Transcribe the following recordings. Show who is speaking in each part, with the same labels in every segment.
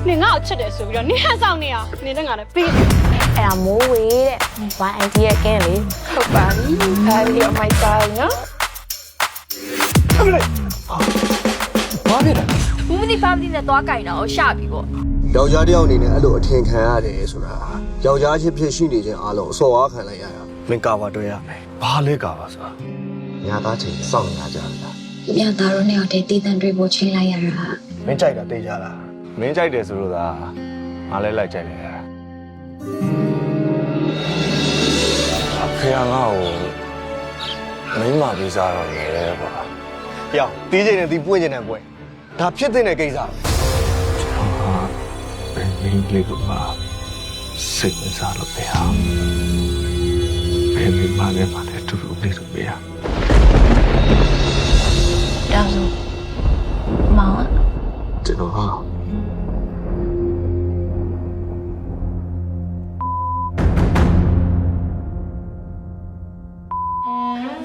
Speaker 1: 你我吃的时候，你很少你啊，你那个的比。
Speaker 2: 哎呀，冇位的，1 idea 嘅你，
Speaker 3: 好吧，哎呀，买单呢？
Speaker 4: အမလေးဘာဖြစ်လဲ
Speaker 2: ဘူးမသိဖားမသိနဲ့သွားကြိုင်တော့ရှာပြီပေါ့
Speaker 5: ယောက်ျားတစ်ယောက်အနေနဲ့အဲ့လိုအထင်ခံရတယ်ဆိုတာယောက်ျားချင်းဖြစ်ရှိနေခြင်းအားလုံးအစော်အားခံလိုက်ရတာ
Speaker 4: မင်းကာပါတွေ့ရမယ်ဘာလဲကာပါဆိုတာ
Speaker 5: ညာသားချင်းစောင့်နေကြတယ်လား
Speaker 6: ညသားတို့နဲ့တည်းတည်တံတွေပို့ချင်းလိုက်ရတာ
Speaker 4: မင်းကြိုက်တာသိကြလားမင်းကြိုက်တယ်ဆိုလို့သာငါလည်းလိုက်ကြိုက်တယ်အဖေကငါ့ကိုမိမဗီဇာတော့လေကွာပြောင်းတီးချိန်နဲ့တီးပွင့်ချိန်နဲ့ပွင့်ဒါဖြစ်တဲ့ကိစ္စပဲမင်းလေးကပါစိတ်မစားလို့ပဲဟာဘယ်မိမနဲ့မှလည်းတူတူလေးတူပဲဟာ
Speaker 2: ဒါဆိုမောင်
Speaker 5: ကျွန်တော်ဟာ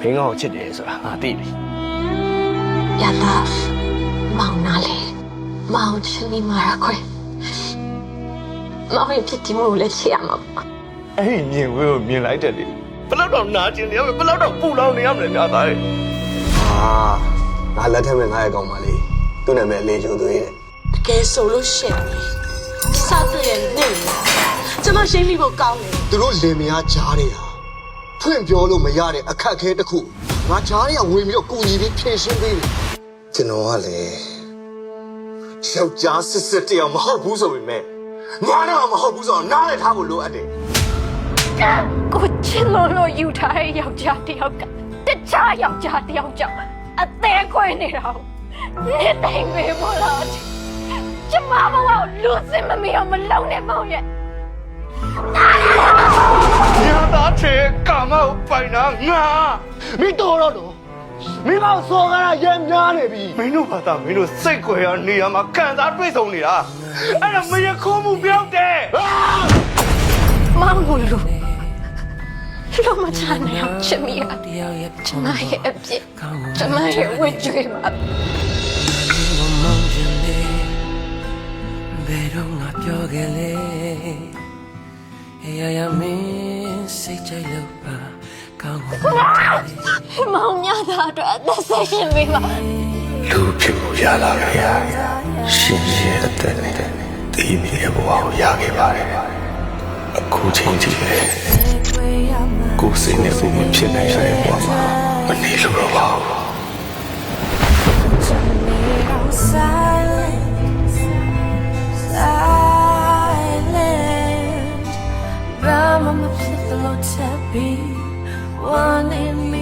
Speaker 4: ဘင်းကောင်ချစ်တယ်ဆိုတာငါသိပြီ
Speaker 6: ညသားမောင်နာလေမောင်ချင်မိမှာခွဲမောင်ရဲ့ဖြစ်တည်မှုလည်းချစ်ရမှာပေါ့
Speaker 4: အဲ့ဒီမြင်ဝဲကိုမြင်လိုက်တယ်လေဘယ်တော့နာကျင်နေရမလဲဘယ်တော့ပူလောင်နေရမလဲများသားရဲ့
Speaker 5: ငါလက်ထက်မဲ့ငါရဲ့ကောင်မလေးသူ့နာမည်လေးချိုသွေးတဲ့
Speaker 3: တကယ်ဆိုလို့ရှင့်စားတွေ့ရဲ့နေကျမရှိမိဖို့ကောင်းတယ်
Speaker 5: သူတို့လင်မယားကြားတွေဟာဖွင့်ပြောလို့မရတဲ့အခက်အခဲတစ်ခုငါကြားတွေကဝင်ပြီးတော့ကူညီပြီးဖြေရှင်းပေးတယ်ကျွန်တော်ကလည်းယောက်ျားစစ်တရားမဟုတ်ဘူးဆိုပေမဲ့ငါတော့မဟုတ်ဘူးဆိုတော့နားလည်ထားဖို့လိုအပ်တယ်
Speaker 2: ကိုချစ်လို့ယူထားတဲ့ယောက်ျားတစ်ယောက်ကတခြားယောက်ျားတစ်ယောက်ကြောင့်အသေးခွေနေတာနေတိုင်းပဲမို့လားကျမမကလူစင်မမီအောင်မလုံးနဲ့မောင်ရဲ့
Speaker 4: ညာသားချေကာမောက်ပိုင်တာငါမင်းတော်တော့မင်းမောက်စော်ကားရမ်းများနေပြီမင်းတို့ဘာသာမင်းတို့စိတ်ခွဲရနေရမှာခံစားတွေ့ဆုံနေတာအဲ့ဒါမရခိုးမှုပြောက်တယ်
Speaker 2: မောင်ကိုလူမချနိုင်အောင်ချစ်မိတာကျမရဲ့အပြစ်ကျမရဲ့ဝိကျွေးမှာ
Speaker 7: ဘယ်တော့ငါပြောခဲ့လဲရမင်းစိတ်ကြိုက်လို့ပါကောင်းပါ
Speaker 2: မောင်မြတာအတွက်အသက်ဆက်ရှင်ပေးပါ
Speaker 4: လူဖြစ်မှုရလာခဲ့ရရှင်ရဲ့အသက်နဲ့တည်နေတဲ့ဘဝကိုရခဲ့ပါတယ်အခုချိန်ကြီးပဲကိုယ်စိတ်နဲ့ကိုယ်မဖြစ်နိုင်တဲ့ဘဝမှာမနေလို့တော့ပါဘူး
Speaker 7: Silent, but I'm a little tappy, wanting me.